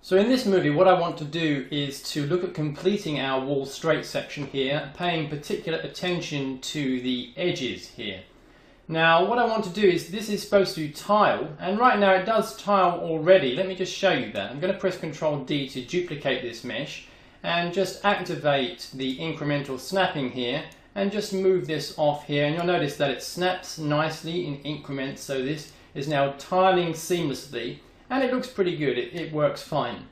So in this movie, what I want to do is to look at completing our wall straight section here, paying particular attention to the edges here. Now what I want to do is, this is supposed to tile, and right now it does tile already. Let me just show you that. I'm going to press Ctrl D to duplicate this mesh and just activate the incremental snapping here and just move this off here, and you'll notice that it snaps nicely in increments, so this is now tiling seamlessly and it looks pretty good. It works fine.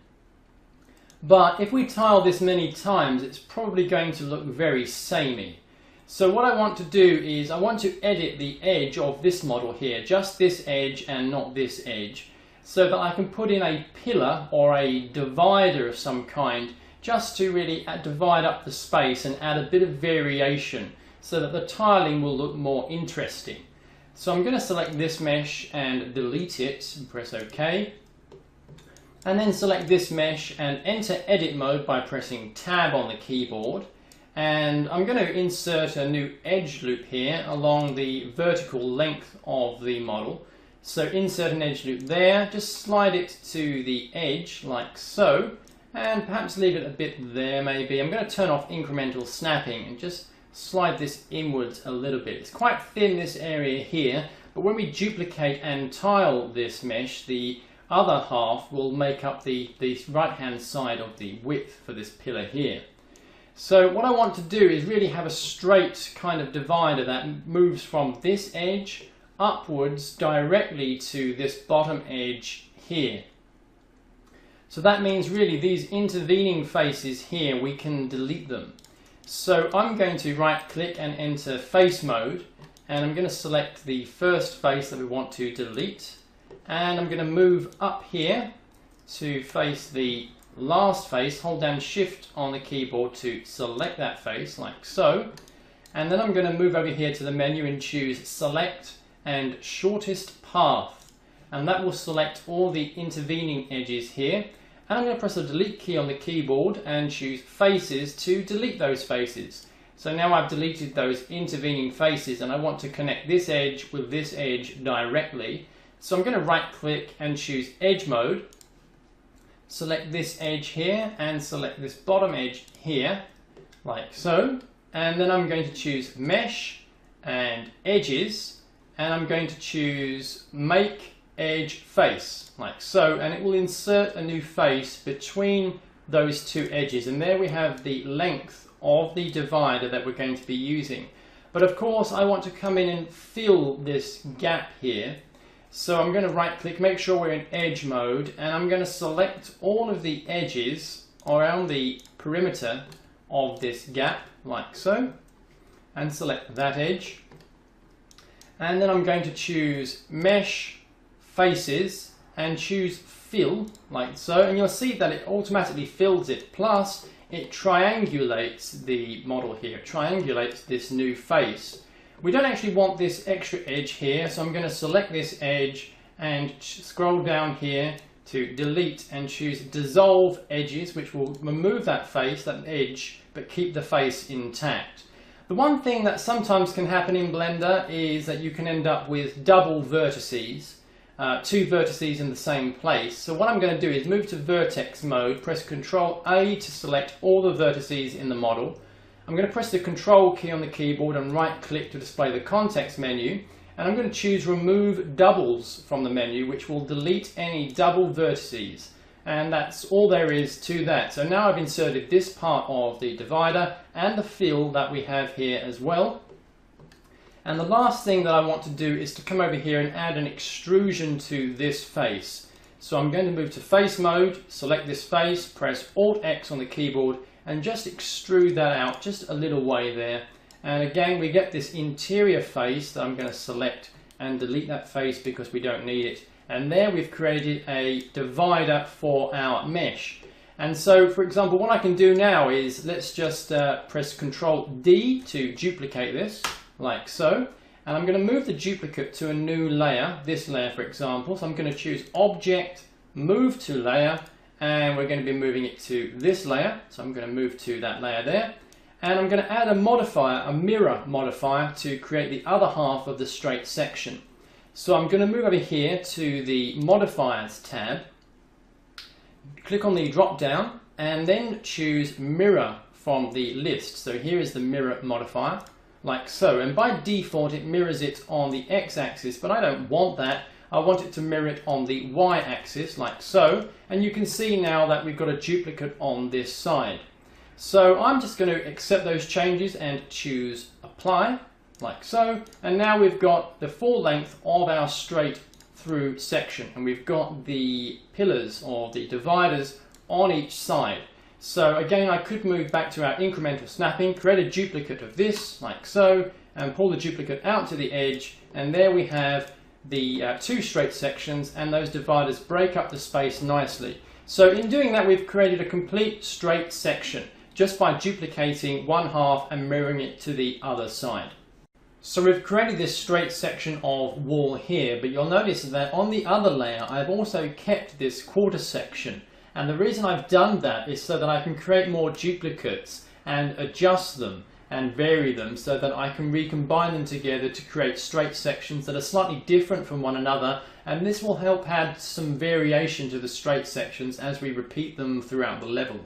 But if we tile this many times, it's probably going to look very samey. So what I want to do is I want to edit the edge of this model here, just this edge and not this edge, so that I can put in a pillar or a divider of some kind, just to really divide up the space and add a bit of variation so that the tiling will look more interesting. So I'm going to select this mesh and delete it and press OK. And then select this mesh and enter edit mode by pressing Tab on the keyboard. And I'm going to insert a new edge loop here along the vertical length of the model. So insert an edge loop there, just slide it to the edge like so, and perhaps leave it a bit there maybe. I'm going to turn off incremental snapping and just slide this inwards a little bit. It's quite thin, this area here, but when we duplicate and tile this mesh, the other half will make up the right hand side of the width for this pillar here. So what I want to do is really have a straight kind of divider that moves from this edge upwards directly to this bottom edge here. So that means really these intervening faces here, we can delete them. So I'm going to right click and enter face mode, and I'm going to select the first face that we want to delete, and I'm going to move up here to face the last face, hold down shift on the keyboard to select that face like so, and then I'm going to move over here to the menu and choose select and shortest path, and that will select all the intervening edges here. And I'm going to press the delete key on the keyboard and choose faces to delete those faces. So now I've deleted those intervening faces and I want to connect this edge with this edge directly. So I'm going to right click and choose edge mode, select this edge here and select this bottom edge here like so, and then I'm going to choose mesh and edges, and I'm going to choose make edge face like so, and it will insert a new face between those two edges, and there we have the length of the divider that we're going to be using. But of course I want to come in and fill this gap here, so I'm going to right click, make sure we're in edge mode, and I'm going to select all of the edges around the perimeter of this gap like so, and select that edge, and then I'm going to choose mesh faces and choose fill like so, and you'll see that it automatically fills it, plus it triangulates the model here, triangulates this new face. We don't actually want this extra edge here, so I'm going to select this edge and scroll down here to delete and choose dissolve edges, which will remove that face, that edge, but keep the face intact. The one thing that sometimes can happen in Blender is that you can end up with double vertices, two vertices in the same place. So what I'm going to do is move to vertex mode, press Ctrl A to select all the vertices in the model. I'm going to press the Control key on the keyboard and right click to display the context menu, and I'm going to choose remove doubles from the menu, which will delete any double vertices, and that's all there is to that. So now I've inserted this part of the divider and the fill that we have here as well. And the last thing that I want to do is to come over here and add an extrusion to this face. So I'm going to move to face mode, select this face, press Alt X on the keyboard and just extrude that out just a little way there. And again we get this interior face that I'm going to select and delete that face because we don't need it. And there we've created a divider for our mesh. And so for example what I can do now is, let's just press Ctrl D to duplicate this like so, and I'm going to move the duplicate to a new layer, this layer for example. So I'm going to choose Object, Move to Layer, and we're going to be moving it to this layer. So I'm going to move to that layer there, and I'm going to add a modifier, a mirror modifier, to create the other half of the straight section. So I'm going to move over here to the Modifiers tab. click on the drop down and then choose mirror from the list. So here is the mirror modifier, like so, and by default it mirrors it on the x-axis, but I don't want that. I want it to mirror it on the y-axis, like so, and you can see now that we've got a duplicate on this side. So I'm just going to accept those changes and choose apply, like so, and now we've got the full length of our straight through section, and we've got the pillars or the dividers on each side. So again, I could move back to our incremental snapping, create a duplicate of this, like so, and pull the duplicate out to the edge, and there we have the two straight sections, and those dividers break up the space nicely. So in doing that, we've created a complete straight section just by duplicating one half and mirroring it to the other side. So we've created this straight section of wall here, but you'll notice that on the other layer I've also kept this quarter section. And the reason I've done that is so that I can create more duplicates and adjust them and vary them so that I can recombine them together to create straight sections that are slightly different from one another, and this will help add some variation to the straight sections as we repeat them throughout the level.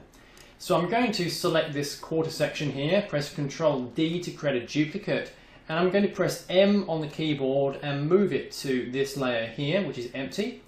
So I'm going to select this quarter section here, press Ctrl D to create a duplicate, and I'm going to press M on the keyboard and move it to this layer here, which is empty.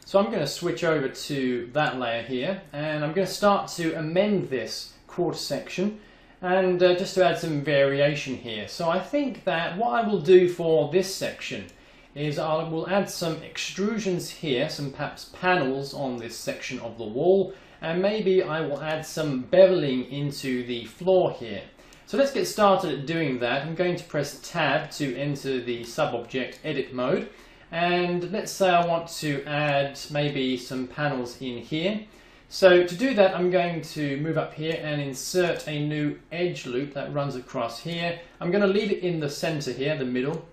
So I'm going to switch over to that layer here, and I'm going to start to amend this quarter section and just to add some variation here. So I think that what I will do for this section is I will add some extrusions here, some perhaps panels on this section of the wall, and maybe I will add some beveling into the floor here. So let's get started at doing that. I'm going to press Tab to enter the sub-object edit mode. And let's say I want to add maybe some panels in here. So to do that, I'm going to move up here and insert a new edge loop that runs across here. I'm going to leave it in the center here, the middle,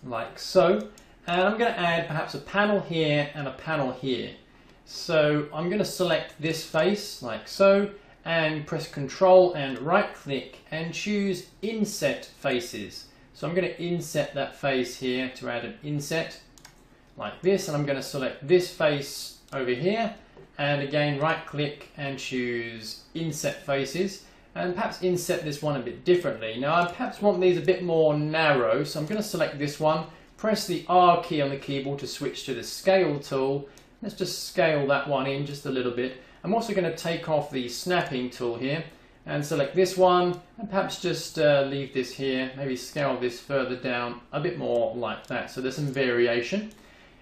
like so. And I'm going to add perhaps a panel here and a panel here. So I'm going to select this face, like so, and press Ctrl and right click and choose Inset Faces. So I'm going to inset that face here to add an inset like this, and I'm going to select this face over here and again right click and choose Inset Faces, and perhaps inset this one a bit differently. Now I perhaps want these a bit more narrow, so I'm going to select this one, press the R key on the keyboard to switch to the scale tool. Let's just scale that one in just a little bit. I'm also going to take off the snapping tool here and select this one, and perhaps just leave this here, maybe scale this further down a bit more like that, so there's some variation.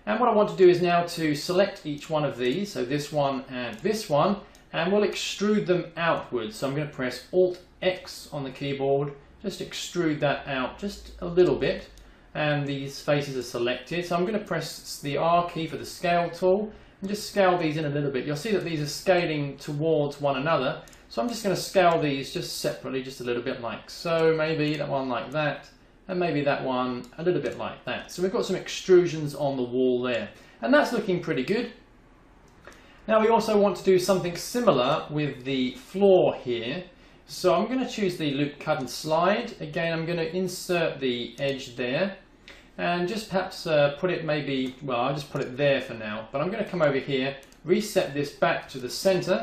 And what I want to do is now to select each one of these, so this one, and we'll extrude them outwards. So I'm going to press Alt X on the keyboard, just extrude that out just a little bit, and these faces are selected. So I'm going to press the R key for the scale tool and just scale these in a little bit. You'll see that these are scaling towards one another. So I'm just going to scale these just separately, just a little bit like so, maybe that one like that, and maybe that one a little bit like that. So we've got some extrusions on the wall there, and that's looking pretty good. Now we also want to do something similar with the floor here. So I'm going to choose the loop cut and slide. Again, I'm going to insert the edge there, and just perhaps put it maybe, well, I'll just put it there for now, but I'm going to come over here, reset this back to the center,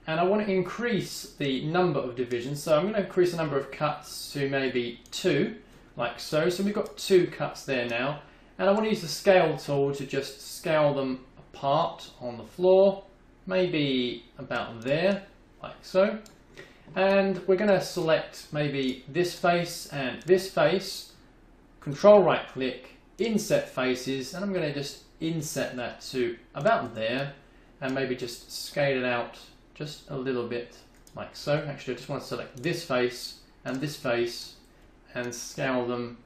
and I want to increase the number of divisions. So I'm going to increase the number of cuts to maybe 2, like so. So we've got 2 cuts there now. And I want to use the scale tool to just scale them apart on the floor, maybe about there, like so. And we're going to select maybe this face and this face, Control right click, Inset Faces, and I'm going to just inset that to about there, and maybe just scale it out just a little bit like so. Actually, I just want to select this face and scale them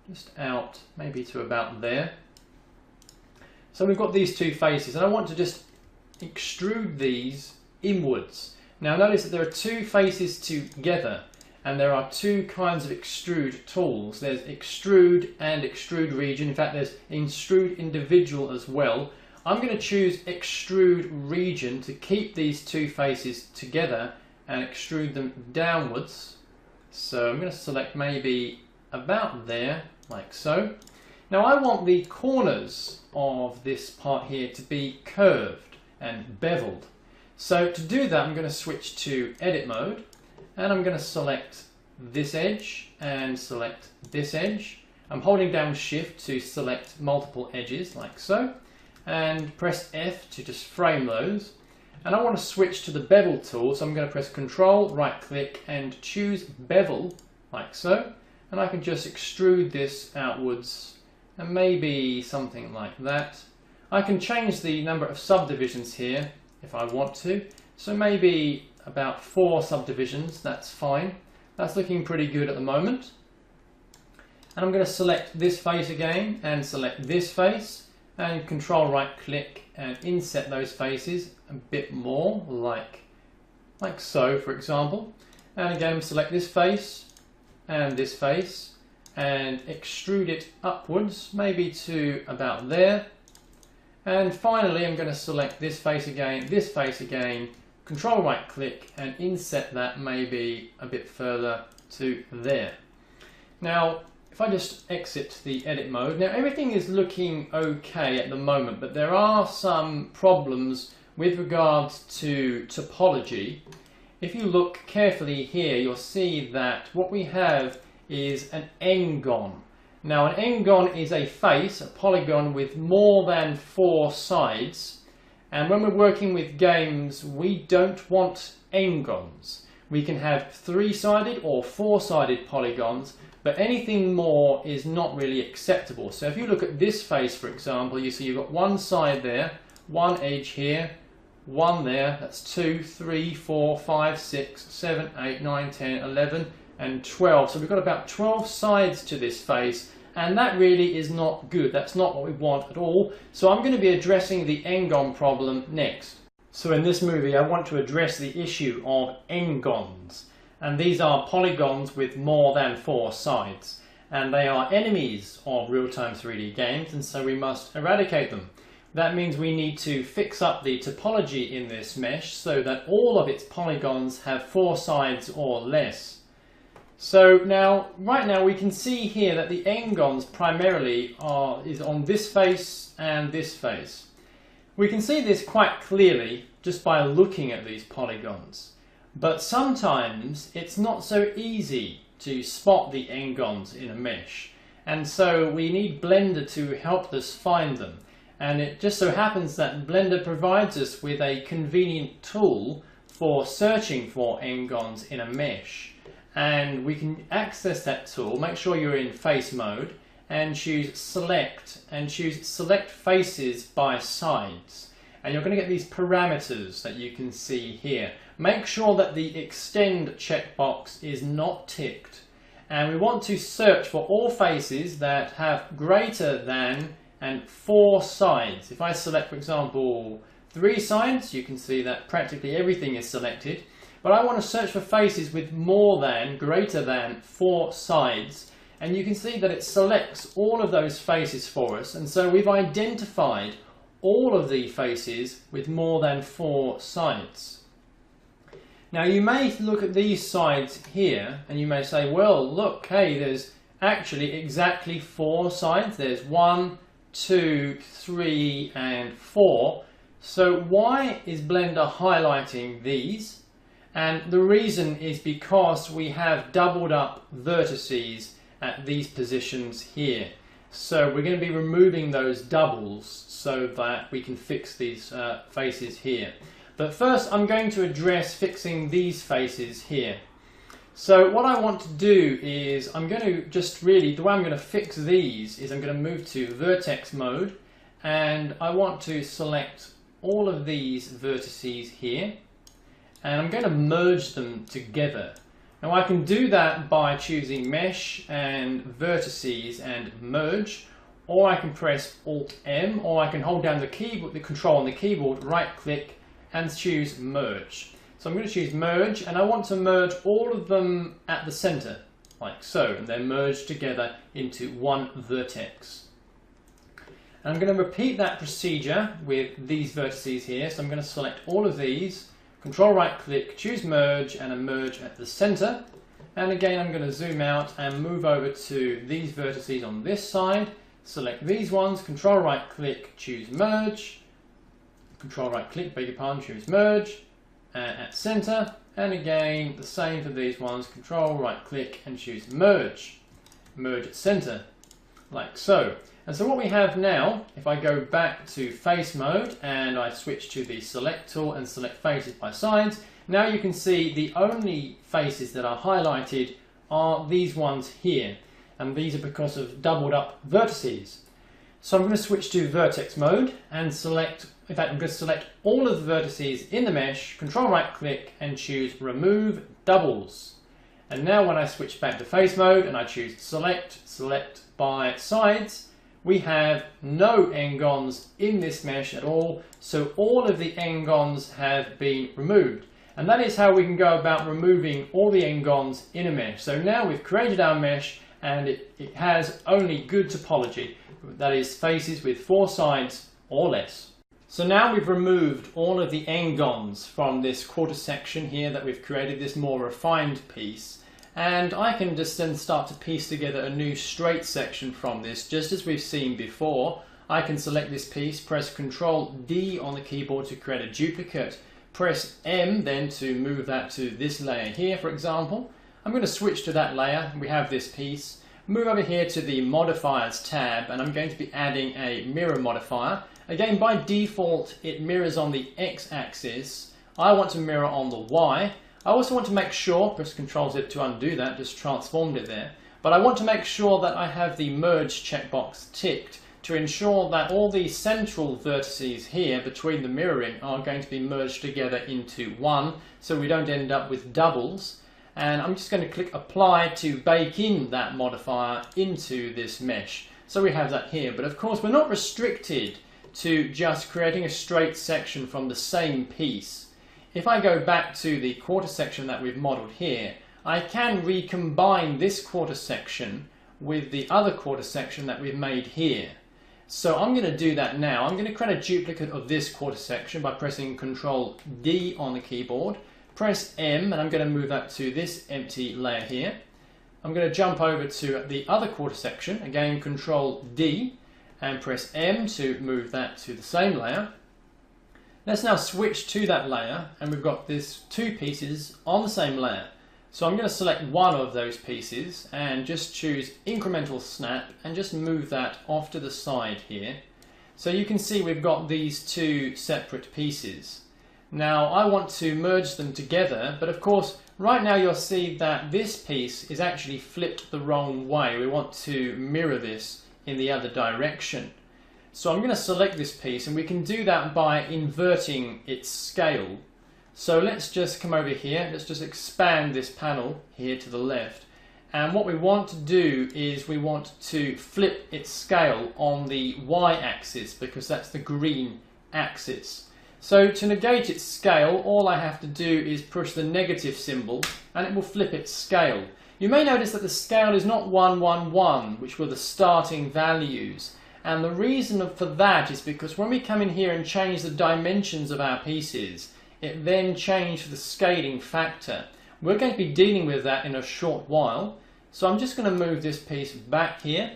just out maybe to about there. So we've got these 2 faces, and I want to just extrude these inwards. Now notice that there are 2 faces together, and there are 2 kinds of extrude tools. There's extrude and extrude region. In fact, there's extrude individual as well. I'm going to choose extrude region to keep these 2 faces together and extrude them downwards. So I'm going to select maybe about there, like so. Now I want the corners of this part here to be curved and beveled, So to do that, I'm going to switch to edit mode, and I'm going to select this edge and select this edge. I'm holding down shift to select multiple edges like so, and press F to just frame those. And I want to switch to the bevel tool, so I'm going to press Control, right click and choose bevel like so, and I can just extrude this outwards and maybe something like that. I can change the number of subdivisions here if I want to, so maybe about 4 subdivisions, that's fine. That's looking pretty good at the moment. And I'm going to select this face again and select this face and Control right click and inset those faces a bit more like so, for example. And again select this face and extrude it upwards maybe to about there. And finally I'm going to select this face again, Control right click and inset that maybe a bit further to there. Now if I just exit the edit mode, now everything is looking okay at the moment, but there are some problems with regards to topology. If you look carefully here, you'll see that what we have is an n-gon. Now an n-gon is a face, a polygon with more than 4 sides, and when we're working with games we don't want n-gons. We can have 3-sided or 4-sided polygons, but anything more is not really acceptable. So if you look at this face, for example, you see you've got one side there, one edge here, one there, that's 2, 3, 4, 5, 6, 7, 8, 9, 10, 11 and 12. So we've got about 12 sides to this face, and that really is not good. That's not what we want at all. So I'm going to be addressing the n-gon problem next. So in this movie I want to address the issue of n-gons. And these are polygons with more than 4 sides. And they are enemies of real-time 3D games, and so we must eradicate them. That means we need to fix up the topology in this mesh so that all of its polygons have 4 sides or less. So right now we can see here that the n-gons primarily is on this face and this face. We can see this quite clearly just by looking at these polygons. But sometimes it's not so easy to spot the n-gons in a mesh, and so we need Blender to help us find them. And it just so happens that Blender provides us with a convenient tool for searching for n-gons in a mesh. And we can access that tool, make sure you're in face mode, and choose select faces by sides. And you're going to get these parameters that you can see here. Make sure that the extend checkbox is not ticked. And we want to search for all faces that have greater than and 4 sides. If I select, for example, 3 sides, you can see that practically everything is selected. But I want to search for faces with more than, greater than 4 sides. And you can see that it selects all of those faces for us. And so we've identified all of the faces with more than 4 sides. Now you may look at these sides here and you may say, well look, hey, there's actually exactly 4 sides. There's 1, 2, 3 and 4. So why is Blender highlighting these? And the reason is because we have doubled up vertices at these positions here. So we're going to be removing those doubles so that we can fix these faces here. But first I'm going to address fixing these faces here. So what I want to do is the way I'm going to fix these is I'm going to move to vertex mode, and I want to select all of these vertices here, and I'm going to merge them together. Now I can do that by choosing mesh and vertices and merge, or I can press Alt M, or I can hold down the control on the keyboard, right click and choose merge. So I'm going to choose merge, and I want to merge all of them at the center like so, and they're merged together into one vertex. And I'm going to repeat that procedure with these vertices here. So I'm going to select all of these, control right click, choose merge, and a merge at the center. And again I'm going to zoom out and move over to these vertices on this side, select these ones, control right click, choose merge, control right click, beg your pardon, choose merge, at center, and again the same for these ones, control right click and choose merge, merge at center, like so. And so what we have now, if I go back to face mode and I switch to the select tool and select faces by sides, now you can see the only faces that are highlighted are these ones here, and these are because of doubled up vertices. So I'm going to switch to vertex mode and select, in fact I'm going to select all of the vertices in the mesh, control right click and choose remove doubles. And now when I switch back to face mode and I choose select by sides, we have no n-gons in this mesh at all, so all of the n-gons have been removed. And that is how we can go about removing all the n-gons in a mesh. So now we've created our mesh and it has only good topology, that is faces with 4 sides or less. So now we've removed all of the n-gons from this quarter section here that we've created, this more refined piece. And I can just then start to piece together a new straight section from this, just as we've seen before. I can select this piece, press Ctrl D on the keyboard to create a duplicate, press M then to move that to this layer here, for example. I'm going to switch to that layer, we have this piece, move over here to the modifiers tab, and I'm going to be adding a mirror modifier. Again, by default it mirrors on the x-axis. I want to mirror on the y. I also want to make sure, press Ctrl Z to undo that, just transformed it there, but I want to make sure that I have the merge checkbox ticked to ensure that all the central vertices here between the mirroring are going to be merged together into one, so we don't end up with doubles. And I'm just going to click apply to bake in that modifier into this mesh. So we have that here, but of course we're not restricted to just creating a straight section from the same piece. If I go back to the quarter section that we've modeled here, I can recombine this quarter section with the other quarter section that we've made here. So I'm going to do that now. I'm going to create a duplicate of this quarter section by pressing Ctrl D on the keyboard, press M, and I'm going to move that to this empty layer here. I'm going to jump over to the other quarter section, again Ctrl D, and press M to move that to the same layer. Let's now switch to that layer, and we've got these 2 pieces on the same layer. So I'm going to select one of those pieces and just choose incremental snap and just move that off to the side here. So you can see we've got these 2 separate pieces. Now I want to merge them together, but of course right now you'll see that this piece is actually flipped the wrong way. We want to mirror this in the other direction. So I'm going to select this piece, and we can do that by inverting its scale. So let's just come over here, let's just expand this panel here to the left. And what we want to do is we want to flip its scale on the y-axis, because that's the green axis. So to negate its scale, all I have to do is push the negative symbol and it will flip its scale. You may notice that the scale is not 1, 1, 1, which were the starting values. And the reason for that is because when we come in here and change the dimensions of our pieces, it then changes the scaling factor. We're going to be dealing with that in a short while. So I'm just going to move this piece back here.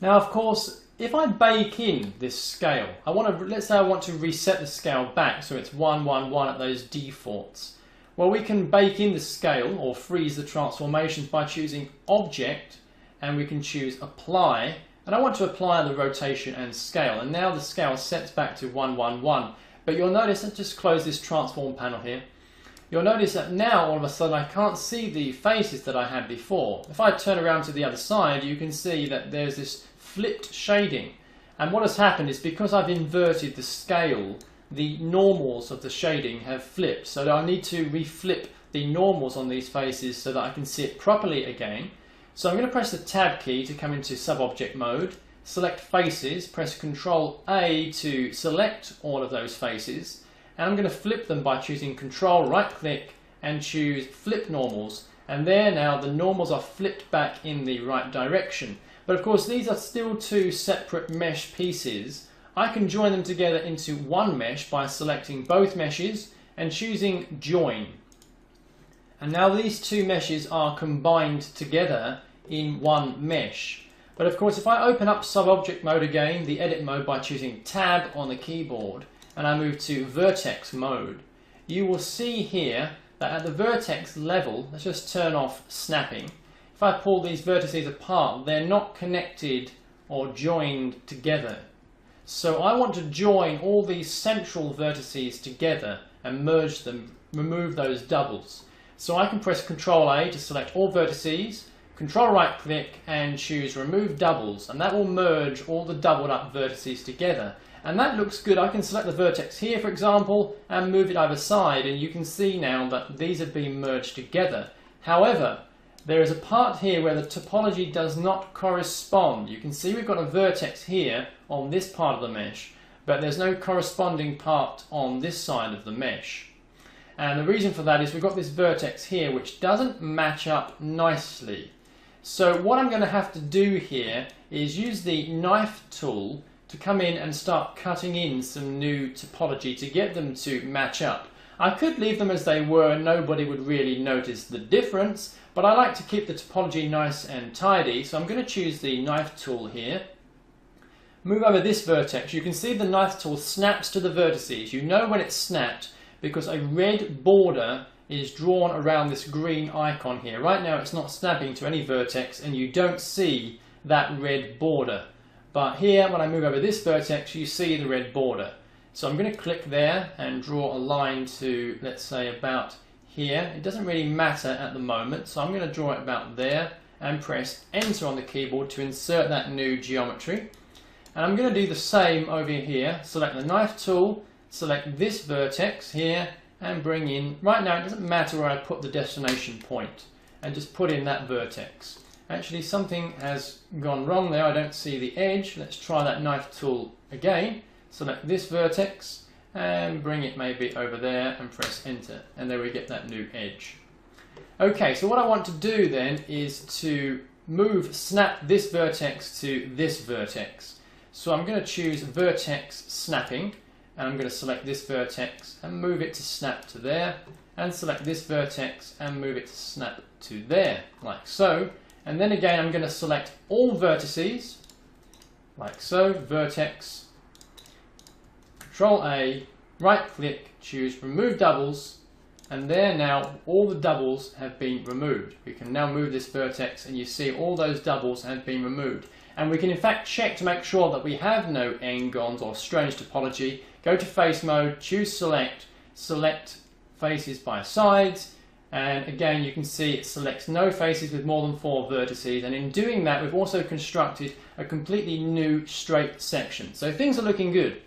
Now of course, if I bake in this scale, let's say I want to reset the scale back so it's 1, 1, 1 at those defaults. Well, we can bake in the scale or freeze the transformations by choosing Object, and we can choose Apply. And I want to apply the rotation and scale, and now the scale sets back to 1, 1, 1. But you'll notice, let's just close this transform panel here. You'll notice that now all of a sudden I can't see the faces that I had before. If I turn around to the other side, you can see that there's this flipped shading. And what has happened is because I've inverted the scale, the normals of the shading have flipped. So I need to reflip the normals on these faces so that I can see it properly again. So I'm going to press the Tab key to come into sub-object mode, select faces, press Ctrl A to select all of those faces, and I'm going to flip them by choosing Ctrl right click and choose Flip Normals, and there now the normals are flipped back in the right direction. But of course these are still 2 separate mesh pieces. I can join them together into one mesh by selecting both meshes and choosing Join. And now these 2 meshes are combined together in one mesh. But of course if I open up sub-object mode again, the edit mode by choosing Tab on the keyboard, and I move to vertex mode, you will see here that at the vertex level, let's just turn off snapping. If I pull these vertices apart, they're not connected or joined together. So I want to join all these central vertices together and merge them, remove those doubles. So I can press Ctrl A to select all vertices, Ctrl right click and choose remove doubles, and that will merge all the doubled up vertices together. And that looks good. I can select the vertex here, for example, and move it either side, and you can see now that these have been merged together. However, there is a part here where the topology does not correspond. You can see we've got a vertex here on this part of the mesh, but there's no corresponding part on this side of the mesh. And the reason for that is we've got this vertex here which doesn't match up nicely. So what I'm going to have to do here is use the knife tool to come in and start cutting in some new topology to get them to match up. I could leave them as they were and nobody would really notice the difference, but I like to keep the topology nice and tidy, so I'm going to choose the knife tool here. Move over this vertex. You can see the knife tool snaps to the vertices. You know when it's snapped because a red border is drawn around this green icon here. Right now it's not snapping to any vertex and you don't see that red border. But here, when I move over this vertex, you see the red border. So I'm going to click there and draw a line to, let's say, about here. It doesn't really matter at the moment, so I'm going to draw it about there and press Enter on the keyboard to insert that new geometry. And I'm going to do the same over here. Select the knife tool, select this vertex here, and bring in, right now it doesn't matter where I put the destination point, and just put in that vertex. Actually, something has gone wrong there. I don't see the edge. Let's try that knife tool again. Select this vertex and bring it maybe over there and press Enter. And there we get that new edge. Okay, so what I want to do then is to snap this vertex to this vertex. So I'm going to choose Vertex Snapping, and I'm going to select this vertex and move it to snap to there, and select this vertex and move it to snap to there, like so. And then again, I'm going to select all vertices, like so, vertex, Control A, right click, choose remove doubles, and there now all the doubles have been removed. We can now move this vertex and you see all those doubles have been removed. And we can in fact check to make sure that we have no n-gons or strange topology. Go to face mode, choose select, select faces by sides, and again you can see it selects no faces with more than 4 vertices, and in doing that we've also constructed a completely new straight section. So things are looking good.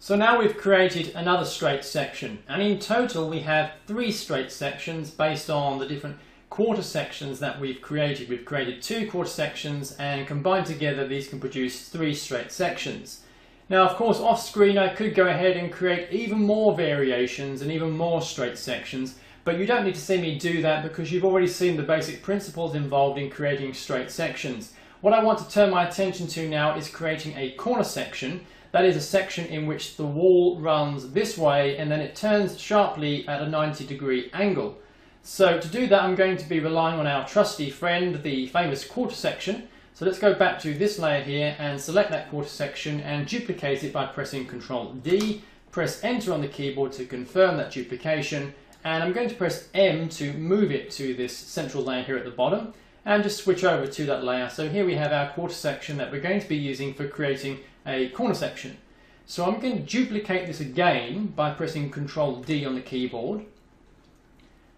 So now we've created another straight section, and in total we have 3 straight sections based on the different quarter sections that we've created. We've created 2 quarter sections, and combined together these can produce 3 straight sections. Now of course off screen I could go ahead and create even more variations and even more straight sections, but you don't need to see me do that because you've already seen the basic principles involved in creating straight sections. What I want to turn my attention to now is creating a corner section. That is a section in which the wall runs this way and then it turns sharply at a 90-degree angle. So to do that I'm going to be relying on our trusty friend, the famous quarter section. So let's go back to this layer here and select that quarter section and duplicate it by pressing Ctrl D. Press Enter on the keyboard to confirm that duplication, and I'm going to press M to move it to this central layer here at the bottom and just switch over to that layer. So here we have our quarter section that we're going to be using for creating a corner section. So I'm going to duplicate this again by pressing Ctrl D on the keyboard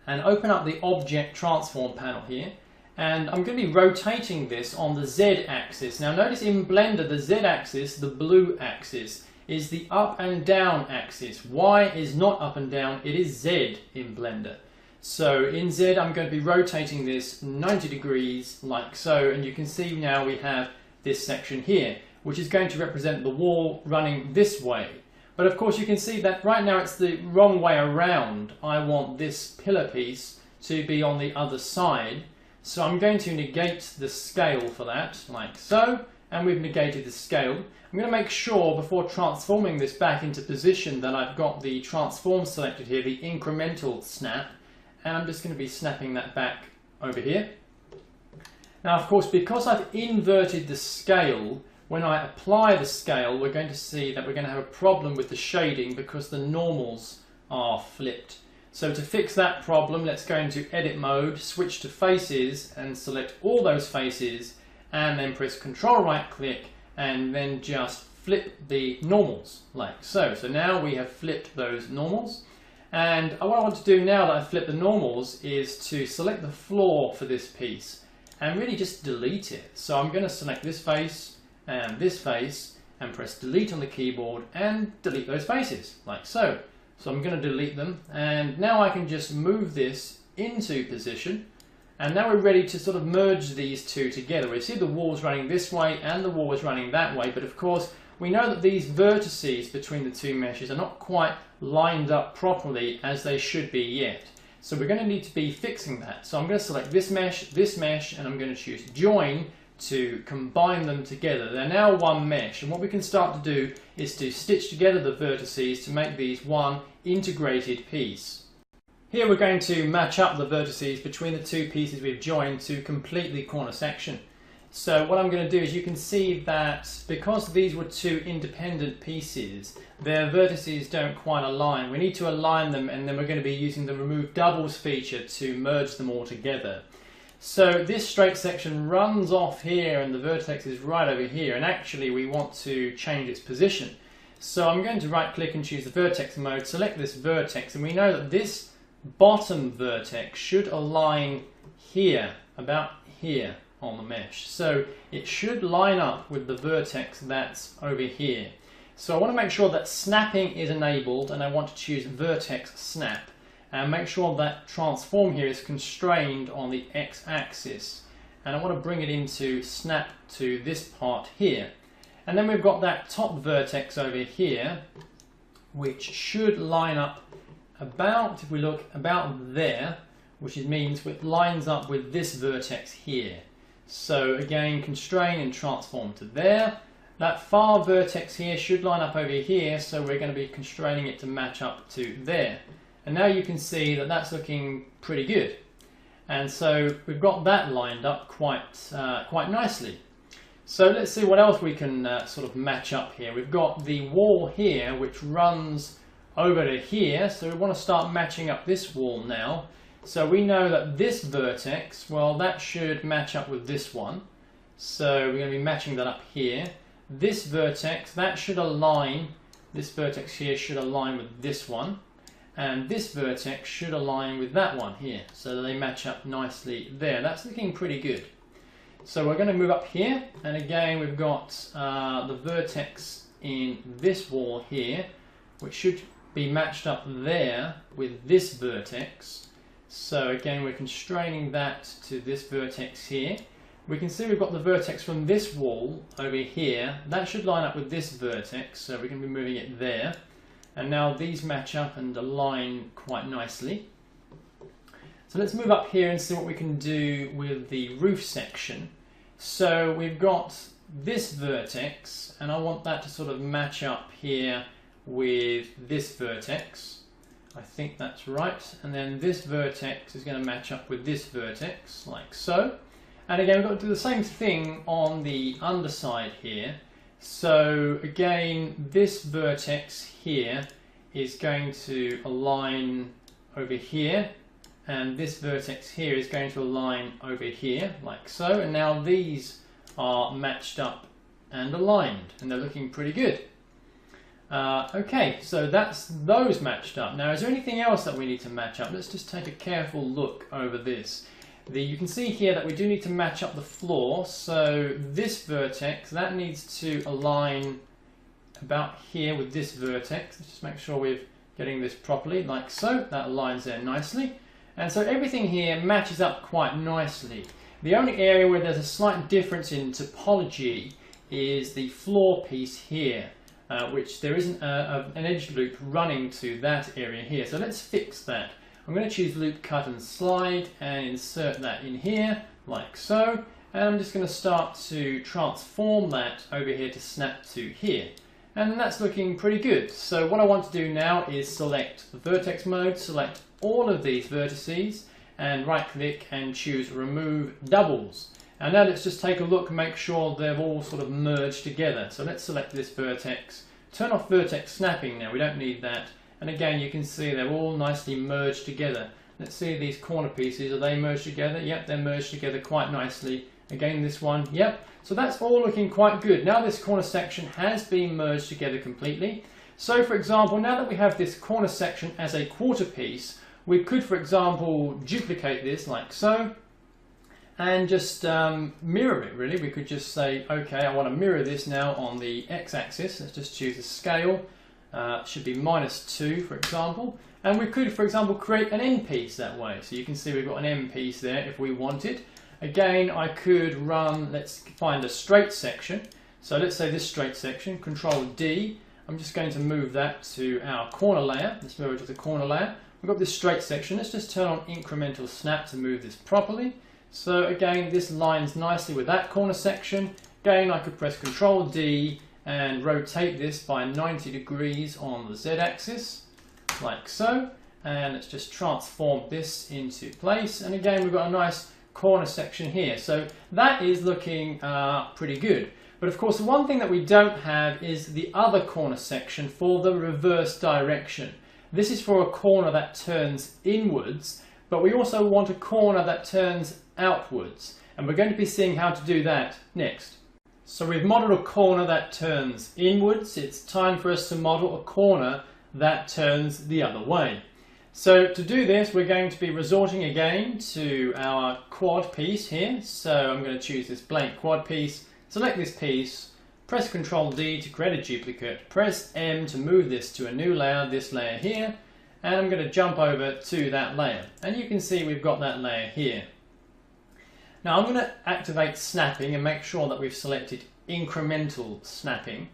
and open up the Object Transform panel here, and I'm going to be rotating this on the Z axis. Now notice in Blender the Z axis, the blue axis, is the up and down axis. Y is not up and down, it is Z in Blender. So in Z I'm going to be rotating this 90 degrees like so, and you can see now we have this section here, which is going to represent the wall running this way. But of course you can see that right now it's the wrong way around. I want this pillar piece to be on the other side. So I'm going to negate the scale for that, like so, and we've negated the scale. I'm going to make sure before transforming this back into position that I've got the transform selected here, the incremental snap, and I'm just going to be snapping that back over here. Now of course because I've inverted the scale, when I apply the scale we're going to see that we're going to have a problem with the shading because the normals are flipped. So to fix that problem, let's go into edit mode, switch to faces and select all those faces, and then press Control right click and then just flip the normals like so. So now we have flipped those normals. And what I want to do now that I've flipped the normals is to select the floor for this piece and really just delete it. So I'm going to select this face and press delete on the keyboard and delete those faces like so. So I'm going to delete them, and now I can just move this into position, and now we're ready to sort of merge these two together. We see the walls running this way and the wall is running that way, but of course we know that these vertices between the two meshes are not quite lined up properly as they should be yet. So we're going to need to be fixing that. So I'm going to select this mesh, and I'm going to choose join to combine them together. They're now one mesh, and what we can start to do is to stitch together the vertices to make these one integrated piece. Here we're going to match up the vertices between the two pieces we've joined to complete the corner section. So what I'm going to do is, you can see that because these were two independent pieces, their vertices don't quite align. We need to align them, and then we're going to be using the remove doubles feature to merge them all together. So this straight section runs off here and the vertex is right over here, and actually we want to change its position. So I'm going to right click and choose the vertex mode, select this vertex, and we know that this bottom vertex should align here, about here on the mesh. So it should line up with the vertex that's over here. So I want to make sure that snapping is enabled, and I want to choose vertex snap. And make sure that transform here is constrained on the x-axis, and I want to bring it into snap to this part here. And then we've got that top vertex over here, which should line up about, if we look about there, which means it lines up with this vertex here. So again, constrain and transform to there. That far vertex here should line up over here, so we're going to be constraining it to match up to there. And now you can see that that's looking pretty good. And so we've got that lined up quite nicely. So let's see what else we can sort of match up here. We've got the wall here which runs over to here, so we want to start matching up this wall now. So we know that this vertex, well, that should match up with this one. So we're going to be matching that up here. This vertex, that should align, this vertex here should align with this one. And this vertex should align with that one here, so that they match up nicely there. That's looking pretty good. So we're going to move up here, and again we've got the vertex in this wall here, which should be matched up there with this vertex. So again we're constraining that to this vertex here. We can see we've got the vertex from this wall over here. That should line up with this vertex, so we're going to be moving it there. And now these match up and align quite nicely. So let's move up here and see what we can do with the roof section. So we've got this vertex, and I want that to sort of match up here with this vertex. I think that's right. And then this vertex is going to match up with this vertex, like so. And again, we've got to do the same thing on the underside here. So again, this vertex here is going to align over here, and this vertex here is going to align over here, like so. And now these are matched up and aligned, and they're looking pretty good. Okay, so that's those matched up. Now, is there anything else that we need to match up? Let's just take a careful look over this. You can see here that we do need to match up the floor. So this vertex, that needs to align about here with this vertex. Let's just make sure we're getting this properly, like so. That aligns there nicely. And so everything here matches up quite nicely. The only area where there's a slight difference in topology is the floor piece here, which there isn't an edge loop running to that area here. So let's fix that. I'm going to choose loop, cut and slide and insert that in here, like so. And I'm just going to start to transform that over here to snap to here. And that's looking pretty good. So what I want to do now is select the vertex mode, select all of these vertices, and right click and choose remove doubles. And now let's just take a look and make sure they've all sort of merged together. So let's select this vertex, turn off vertex snapping now, we don't need that. And again, you can see they're all nicely merged together. Let's see these corner pieces, are they merged together? Yep, they're merged together quite nicely. Again, this one, yep. So that's all looking quite good. Now this corner section has been merged together completely. So for example, now that we have this corner section as a quarter piece, we could, for example, duplicate this like so, and just mirror it really. We could just say, okay, I want to mirror this now on the x-axis. Let's just choose a scale. Should be -2, for example. And we could, for example, create an end piece that way. So you can see we've got an end piece there if we wanted. Again, I could run, let's find a straight section. So let's say this straight section, Control D. I'm just going to move that to our corner layer. Let's move it to the corner layer. We've got this straight section. Let's just turn on incremental snap to move this properly. So again, this lines nicely with that corner section. Again, I could press Control D and rotate this by 90 degrees on the Z-axis, like so. And let's just transform this into place. And again, we've got a nice corner section here. So that is looking pretty good. But of course, the one thing that we don't have is the other corner section for the reverse direction. This is for a corner that turns inwards, but we also want a corner that turns outwards. And we're going to be seeing how to do that next. So we've modelled a corner that turns inwards. It's time for us to model a corner that turns the other way. So to do this, we're going to be resorting again to our quad piece here. So I'm going to choose this blank quad piece, select this piece, press Ctrl D to create a duplicate, press M to move this to a new layer, this layer here, and I'm going to jump over to that layer. And you can see we've got that layer here. Now I'm going to activate snapping and make sure that we've selected incremental snapping.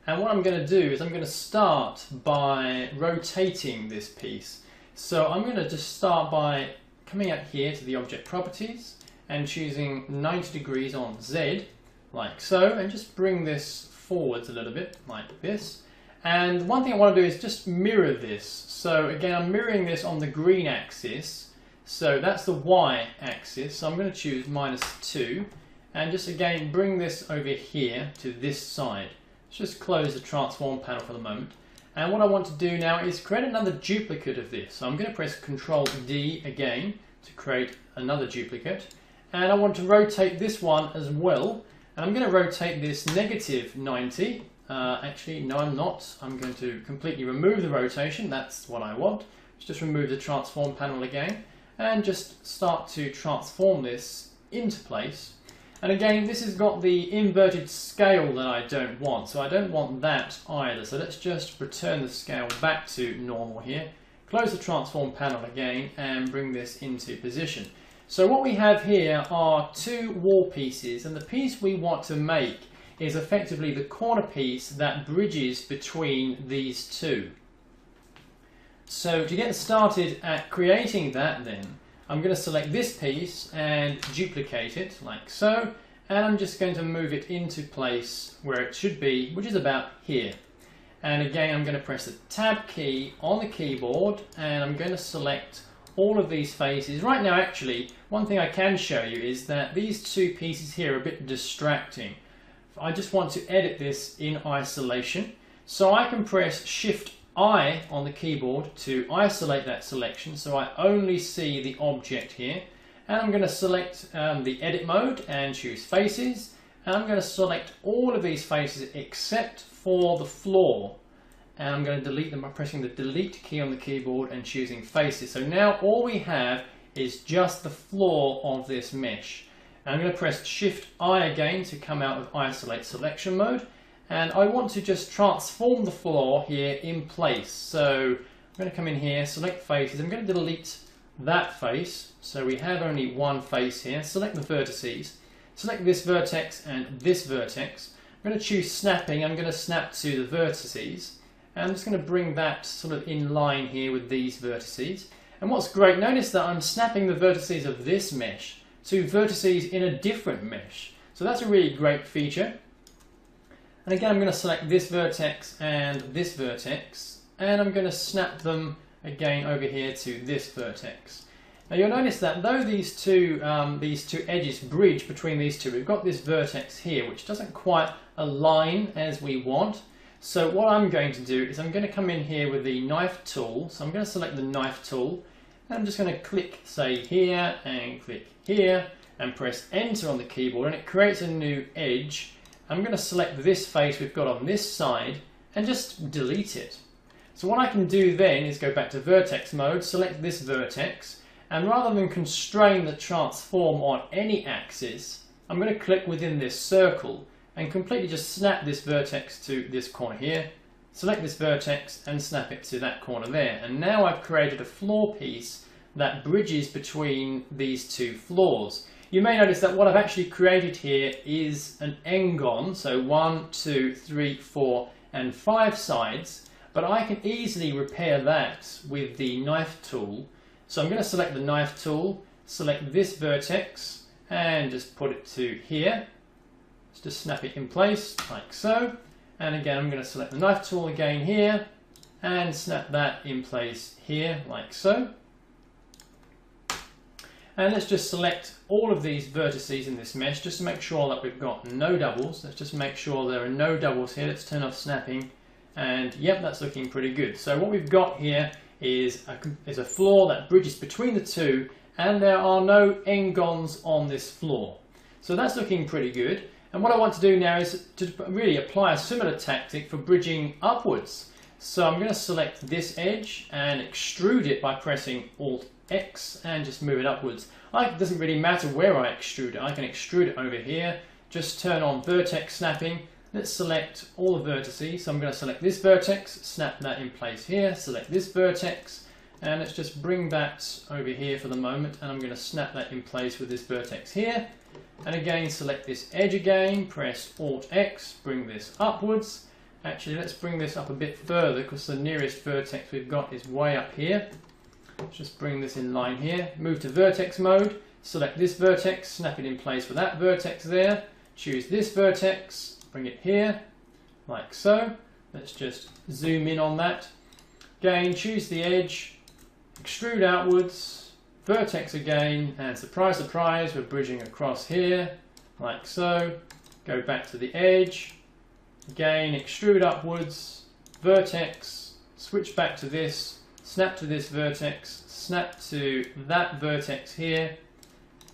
And what I'm going to do is I'm going to start by rotating this piece. So I'm going to just start by coming up here to the object properties and choosing 90 degrees on Z, like so, and just bring this forwards a little bit, like this. And one thing I want to do is just mirror this. So again, I'm mirroring this on the green axis. So that's the Y axis. So I'm going to choose -2 and just again bring this over here to this side. Let's just close the transform panel for the moment. And what I want to do now is create another duplicate of this. So I'm going to press Ctrl D again to create another duplicate. And I want to rotate this one as well. And I'm going to rotate this -90. Actually, no, I'm not. I'm going to completely remove the rotation. That's what I want. Let's just remove the transform panel again and just start to transform this into place. And again, this has got the inverted scale that I don't want, so I don't want that either. So let's just return the scale back to normal here, close the transform panel again and bring this into position. So what we have here are two wall pieces, and the piece we want to make is effectively the corner piece that bridges between these two. So to get started at creating that then, I'm going to select this piece and duplicate it like so, and I'm just going to move it into place where it should be, which is about here. And again, I'm going to press the Tab key on the keyboard and I'm going to select all of these faces. Right now, actually, one thing I can show you is that these two pieces here are a bit distracting. I just want to edit this in isolation. So I can press Shift I on the keyboard to isolate that selection so I only see the object here. And I'm going to select the edit mode and choose faces. And I'm going to select all of these faces except for the floor. And I'm going to delete them by pressing the delete key on the keyboard and choosing faces. So now all we have is just the floor of this mesh. And I'm going to press Shift I again to come out of isolate selection mode. And I want to just transform the floor here in place. So I'm going to come in here, select faces. I'm going to delete that face. So we have only one face here. Select the vertices. Select this vertex and this vertex. I'm going to choose snapping. I'm going to snap to the vertices. And I'm just going to bring that sort of in line here with these vertices. And what's great, notice that I'm snapping the vertices of this mesh to vertices in a different mesh. So that's a really great feature. And again, I'm going to select this vertex and this vertex, and I'm going to snap them again over here to this vertex. Now you'll notice that though these two edges bridge between these two, we've got this vertex here which doesn't quite align as we want. So what I'm going to do is I'm going to come in here with the knife tool. So I'm going to select the knife tool. And I'm just going to click, say, here and click here and press enter on the keyboard, and it creates a new edge. I'm going to select this face we've got on this side and just delete it. So what I can do then is go back to vertex mode, select this vertex, and rather than constrain the transform on any axis, I'm going to click within this circle and completely just snap this vertex to this corner here, select this vertex and snap it to that corner there. And now I've created a floor piece that bridges between these two floors. You may notice that what I've actually created here is an n-gon, so 1, 2, 3, 4 and 5 sides, but I can easily repair that with the knife tool. So I'm going to select the knife tool, select this vertex and just put it to here. Just snap it in place like so. And again, I'm going to select the knife tool again here and snap that in place here like so. And let's just select all of these vertices in this mesh just to make sure that we've got no doubles. Let's just make sure there are no doubles here. Let's turn off snapping. And yep, that's looking pretty good. So what we've got here is a floor that bridges between the two, and there are no n-gons on this floor. So that's looking pretty good. And what I want to do now is to really apply a similar tactic for bridging upwards. So I'm going to select this edge and extrude it by pressing Alt X and just move it upwards. It doesn't really matter where I extrude it. I can extrude it over here. Just turn on vertex snapping. Let's select all the vertices. So I'm going to select this vertex, snap that in place here, select this vertex, and let's just bring that over here for the moment, and I'm going to snap that in place with this vertex here. And again, select this edge again, press Alt X, bring this upwards. Actually, let's bring this up a bit further because the nearest vertex we've got is way up here. Let's just bring this in line here, move to vertex mode, select this vertex, snap it in place with that vertex there, choose this vertex, bring it here, like so. Let's just zoom in on that. Again, choose the edge, extrude outwards, vertex again, and surprise, surprise, we're bridging across here, like so. Go back to the edge, again, extrude upwards, vertex, switch back to this, snap to this vertex, snap to that vertex here,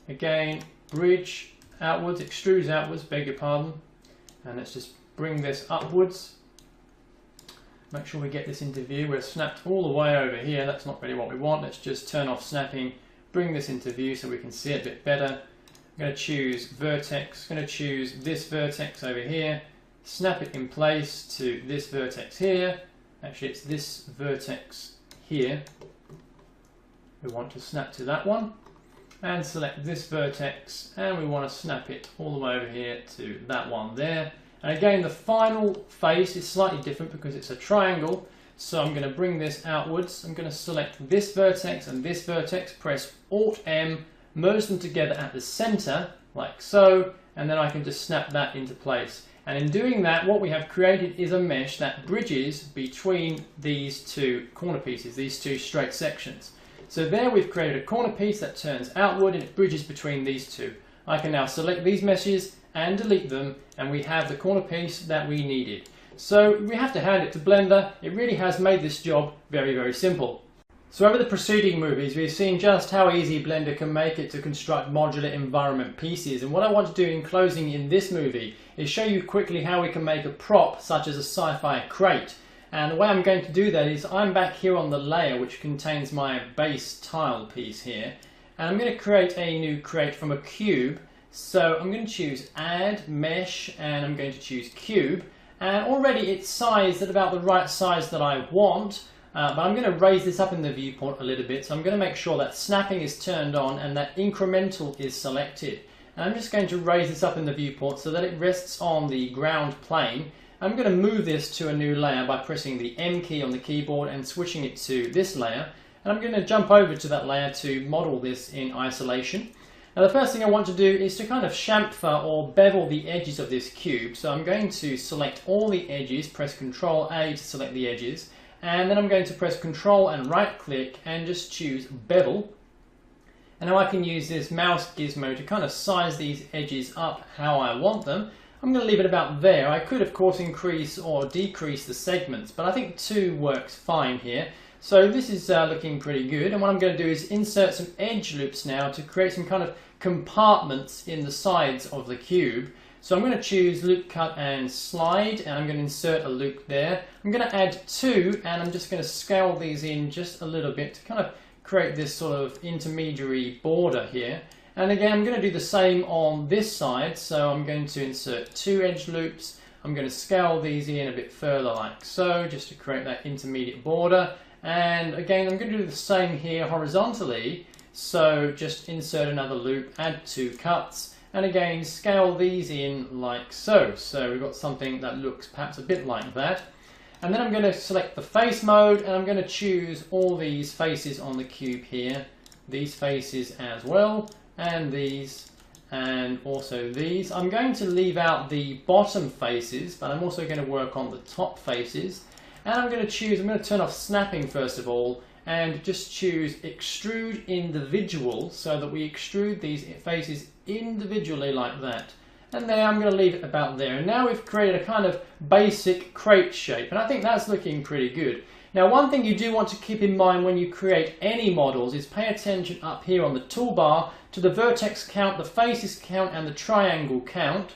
again, bridge outwards, extrudes outwards, beg your pardon, and let's just bring this upwards. Make sure we get this into view. We're snapped all the way over here. That's not really what we want. Let's just turn off snapping, bring this into view so we can see it a bit better. I'm going to choose vertex, I'm going to choose this vertex over here, snap it in place to this vertex here. Actually, it's this vertex here. We want to snap to that one. And select this vertex, and we want to snap it all the way over here to that one there. And again, the final face is slightly different because it's a triangle, so I'm going to bring this outwards. I'm going to select this vertex and this vertex, press Alt M, merge them together at the center like so, and then I can just snap that into place. And in doing that, what we have created is a mesh that bridges between these two corner pieces, these two straight sections. So there we've created a corner piece that turns outward and it bridges between these two. I can now select these meshes and delete them, and we have the corner piece that we needed. So we have to hand it to Blender. It really has made this job very, very simple. So over the preceding movies, we've seen just how easy Blender can make it to construct modular environment pieces. And what I want to do in closing in this movie is show you quickly how we can make a prop such as a sci-fi crate. And the way I'm going to do that is I'm back here on the layer which contains my base tile piece here, and I'm going to create a new crate from a cube. So I'm going to choose Add, Mesh, and I'm going to choose Cube, and already it's sized at about the right size that I want, but I'm going to raise this up in the viewport a little bit. So I'm going to make sure that snapping is turned on and that incremental is selected, and I'm just going to raise this up in the viewport so that it rests on the ground plane. I'm going to move this to a new layer by pressing the M key on the keyboard and switching it to this layer. And I'm going to jump over to that layer to model this in isolation. Now the first thing I want to do is to kind of chamfer or bevel the edges of this cube. So I'm going to select all the edges, press Ctrl A to select the edges. And then I'm going to press Ctrl and right click and just choose Bevel. And now I can use this mouse gizmo to kind of size these edges up how I want them. I'm going to leave it about there. I could of course increase or decrease the segments, but I think 2 works fine here. So this is looking pretty good, and what I'm going to do is insert some edge loops now to create some kind of compartments in the sides of the cube. So I'm going to choose loop cut and slide, and I'm going to insert a loop there. I'm going to add 2, and I'm just going to scale these in just a little bit to kind of create this sort of intermediary border here. And again, I'm going to do the same on this side, so I'm going to insert 2 edge loops. I'm going to scale these in a bit further like so, just to create that intermediate border. And again, I'm going to do the same here horizontally, so just insert another loop, add 2 cuts, and again scale these in like so. So we've got something that looks perhaps a bit like that. And then I'm going to select the face mode, and I'm going to choose all these faces on the cube here, these faces as well, and these, and also these. I'm going to leave out the bottom faces, but I'm also going to work on the top faces. And I'm going to turn off snapping first of all, and just choose extrude individual, so that we extrude these faces individually like that. And there, I'm going to leave it about there. And now we've created a kind of basic crate shape, and I think that's looking pretty good. Now, one thing you do want to keep in mind when you create any models is pay attention up here on the toolbar to the vertex count, the faces count, and the triangle count.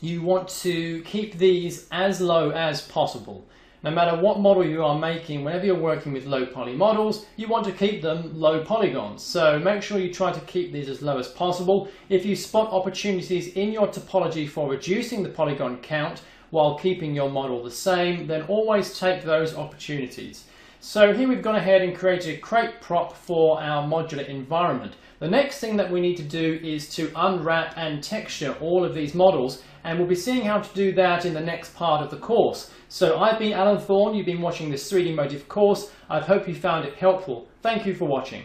You want to keep these as low as possible. No matter what model you are making, whenever you're working with low poly models, you want to keep them low polygons. So make sure you try to keep these as low as possible. If you spot opportunities in your topology for reducing the polygon count while keeping your model the same, then always take those opportunities. So here we've gone ahead and created a crate prop for our modular environment. The next thing that we need to do is to unwrap and texture all of these models, and we'll be seeing how to do that in the next part of the course. So I've been Alan Thorne, you've been watching this 3D Motive course. I hope you found it helpful. Thank you for watching.